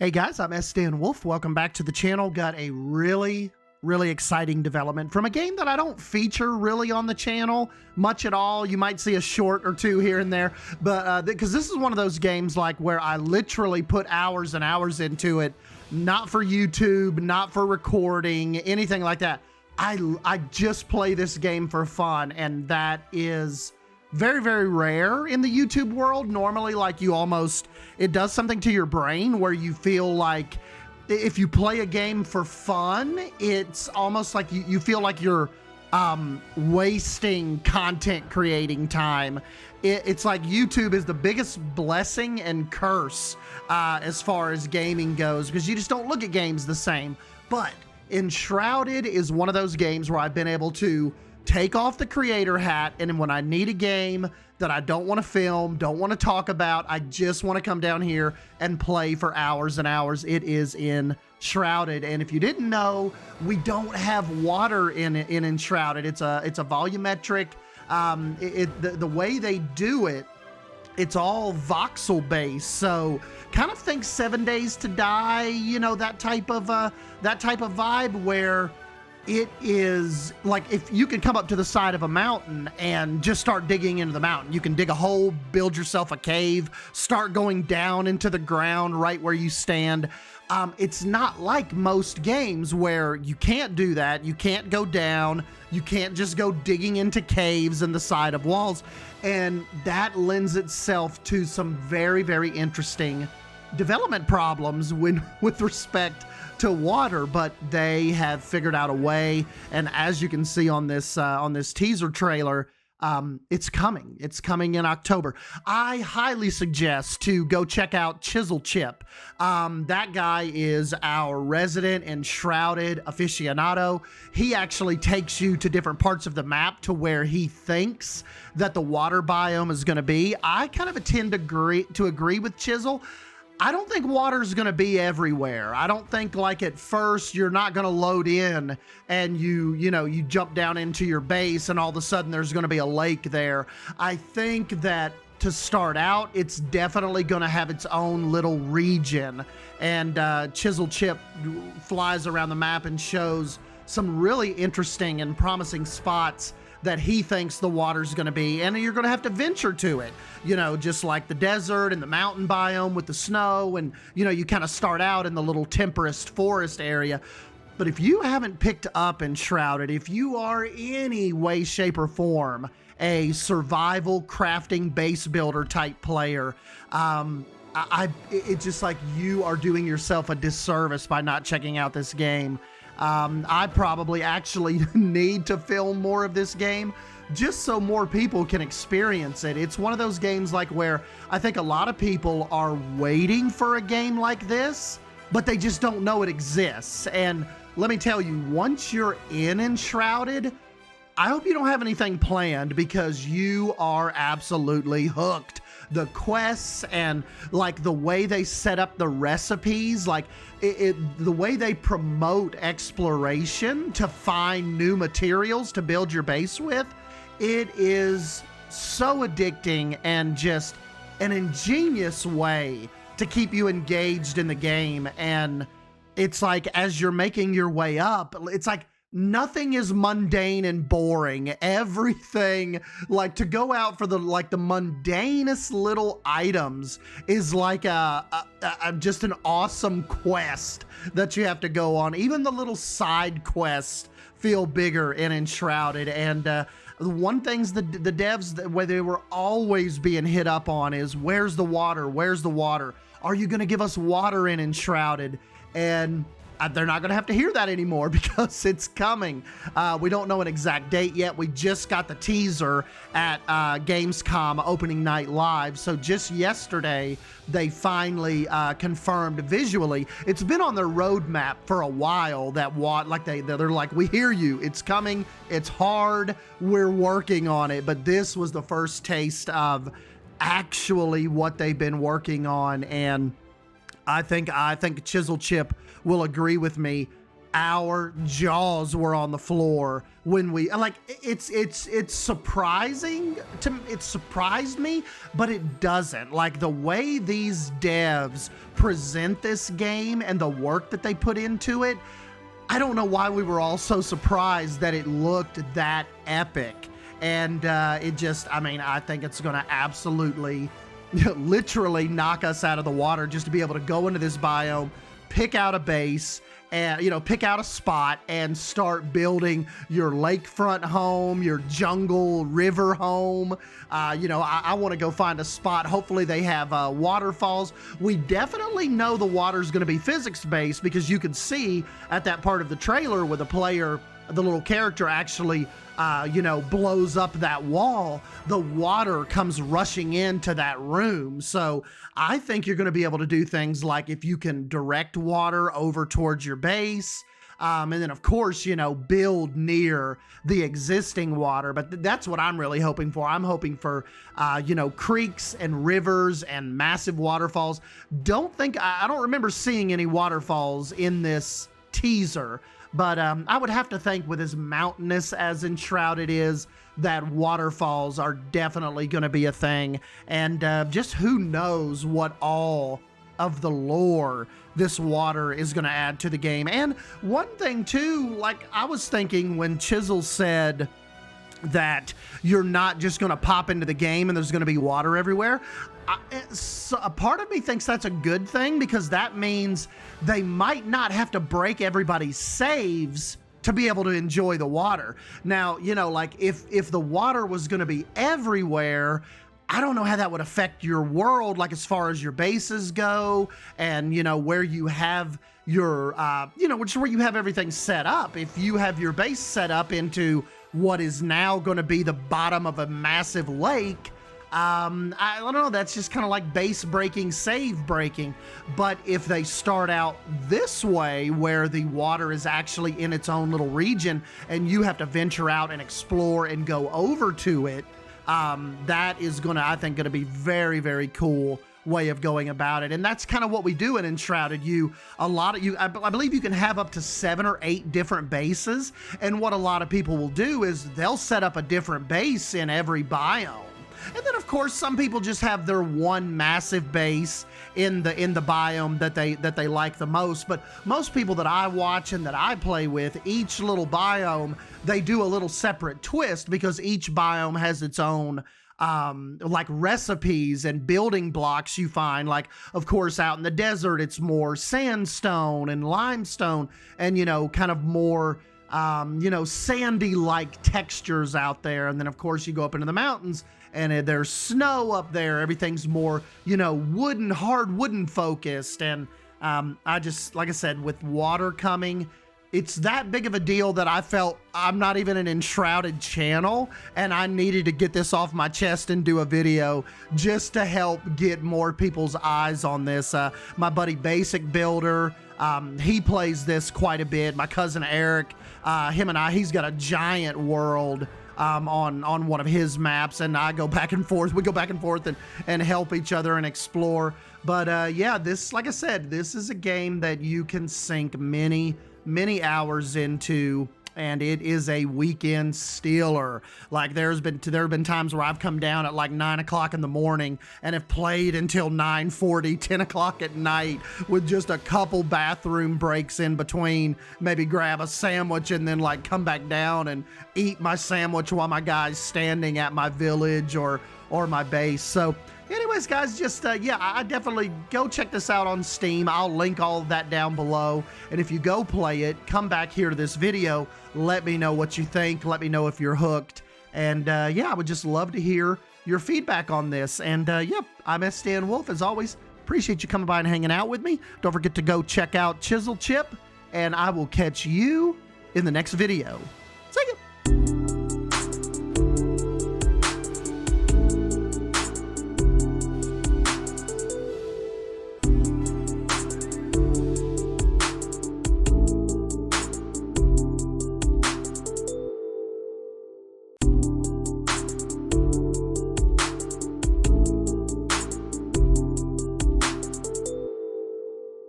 Hey guys, I'm S. Wolf. Welcome back to the channel. Got a really exciting development from a game that I don't feature really on the channel much at all. You might see a short or two here and there, but because this is one of those games like where I literally put hours and hours into it, not for YouTube, not for recording, anything like that. I just play this game for fun, and that is very rare in the YouTube world. Normally, like it does something to your brain where you feel like if you play a game for fun, it's almost like you feel like you're wasting content creating time. It's like YouTube is the biggest blessing and curse as far as gaming goes, because you just don't look at games the same. But Enshrouded is one of those games where I've been able to take off the creator hat, and when I need a game that I don't want to film, don't want to talk about, I just want to come down here and play for hours and hours, it is Enshrouded. And if you didn't know, we don't have water in Enshrouded. It's a volumetric, the way they do it, it's all voxel based. So kind of think 7 Days to Die, you know, that type of vibe where it is like if you can come up to the side of a mountain and just start digging into the mountain. You can dig a hole, build yourself a cave, start going down into the ground right where you stand. It's not like most games where you can't do that. You can't go down. You can't just go digging into caves in the side of walls. And that lends itself to some very interesting development problems with respect to water, but they have figured out a way. And as you can see on this teaser trailer, it's coming in October. I highly suggest to go check out Chisel Chip. That guy is our resident Enshrouded aficionado. He actually takes you to different parts of the map to where he thinks that the water biome is going to be. I kind of tend to agree with Chisel. I don't think water's going to be everywhere. I don't think like at first you're not going to load in and you jump down into your base and all of a sudden there's going to be a lake there. I think that to start out, it's definitely going to have its own little region. And Chisel Chip flies around the map and shows some really interesting and promising spots that he thinks the water's going to be, and you're going to have to venture to it, just like the desert and the mountain biome with the snow, and you kind of start out in the little temperate forest area. But if you haven't picked up Enshrouded, if you are any way, shape, or form a survival crafting base builder type player, it's just like you are doing yourself a disservice by not checking out this game. I probably actually need to film more of this game just so more people can experience it. It's one of those games like where I think a lot of people are waiting for a game like this, but they just don't know it exists. And let me tell you, once you're in Enshrouded, I hope you don't have anything planned, because you are absolutely hooked. The quests and like the way they set up the recipes, like the way they promote exploration to find new materials to build your base with, it is so addicting and just an ingenious way to keep you engaged in the game. And it's like as you're making your way up, it's like nothing is mundane and boring. Everything, like to go out for the mundanest little items is like just an awesome quest that you have to go on. Even the little side quests feel bigger in Enshrouded. And one things the devs, where they were always being hit up on is, where's the water? Where's the water? Are you going to give us water in Enshrouded? And they're not going to have to hear that anymore, because it's coming. We don't know an exact date yet. We just got the teaser at Gamescom opening night live. So just yesterday, they finally confirmed visually. It's been on their roadmap for a while that they're like, we hear you. It's coming. It's hard. We're working on it. But this was the first taste of actually what they've been working on. And I think Chisel Chip will agree with me. our jaws were on the floor when we like it's surprising to it surprised me, but it doesn't. Like the way these devs present this game and the work that they put into it, I don't know why we were all so surprised that it looked that epic. And it just, I mean, I think it's gonna absolutely literally knock us out of the water just to be able to go into this biome, pick out a base, and pick out a spot and start building your lakefront home, your jungle river home. I want to go find a spot. Hopefully they have waterfalls. We definitely know the water's going to be physics based, because you can see at that part of the trailer where the player, the little character, actually blows up that wall, the water comes rushing into that room. So I think you're going to be able to do things like if you can direct water over towards your base, and then of course, build near the existing water. But that's what I'm really hoping for. I'm hoping for, creeks and rivers and massive waterfalls. I don't remember seeing any waterfalls in this teaser. But I would have to think, with as mountainous as Enshrouded is, that waterfalls are definitely going to be a thing. And just who knows what all of the lore this water is going to add to the game. And one thing too, like I was thinking when Chisel said that you're not just going to pop into the game and there's going to be water everywhere. So a part of me thinks that's a good thing, because that means they might not have to break everybody's saves to be able to enjoy the water. Now, like if the water was going to be everywhere, I don't know how that would affect your world, like as far as your bases go, and where you have your which is where you have everything set up. If you have your base set up into what is now going to be the bottom of a massive lake, I don't know, that's just kind of like base breaking, save breaking. But if they start out this way, where the water is actually in its own little region and you have to venture out and explore and go over to it, that is I think going to be very, very cool way of going about it. And that's kind of what we do in Enshrouded. I believe you can have up to 7 or 8 different bases. And what a lot of people will do is they'll set up a different base in every biome. And then, of course, some people just have their one massive base in the biome that they like the most. But most people that I watch and that I play with, each little biome, they do a little separate twist, because each biome has its own like recipes and building blocks you find. Like, of course, out in the desert, it's more sandstone and limestone and, kind of more sandy-like textures out there. And then, of course, you go up into the mountains and there's snow up there. Everything's more, hard wooden focused. And I just, like I said, with water coming, it's that big of a deal that I felt I'm not even an Enshrouded channel, and I needed to get this off my chest and do a video just to help get more people's eyes on this. My buddy Basic Builder, he plays this quite a bit. My cousin Eric, he's got a giant world on one of his maps, and I go back and forth. We go back and forth and help each other and explore. But yeah, this, like I said, this is a game that you can sink many hours into, and it is a weekend stealer. Like there have been times where I've come down at like 9 o'clock in the morning and have played until 9:40, 10 o'clock at night, with just a couple bathroom breaks in between, maybe grab a sandwich and then like come back down and eat my sandwich while my guy's standing at my village or my base. So anyways, guys, just, I definitely go check this out on Steam. I'll link all of that down below. And if you go play it, come back here to this video. Let me know what you think. Let me know if you're hooked. And, I would just love to hear your feedback on this. And, I'm S. Wolf, as always. Appreciate you coming by and hanging out with me. Don't forget to go check out Chisel Chip. And I will catch you in the next video. See ya!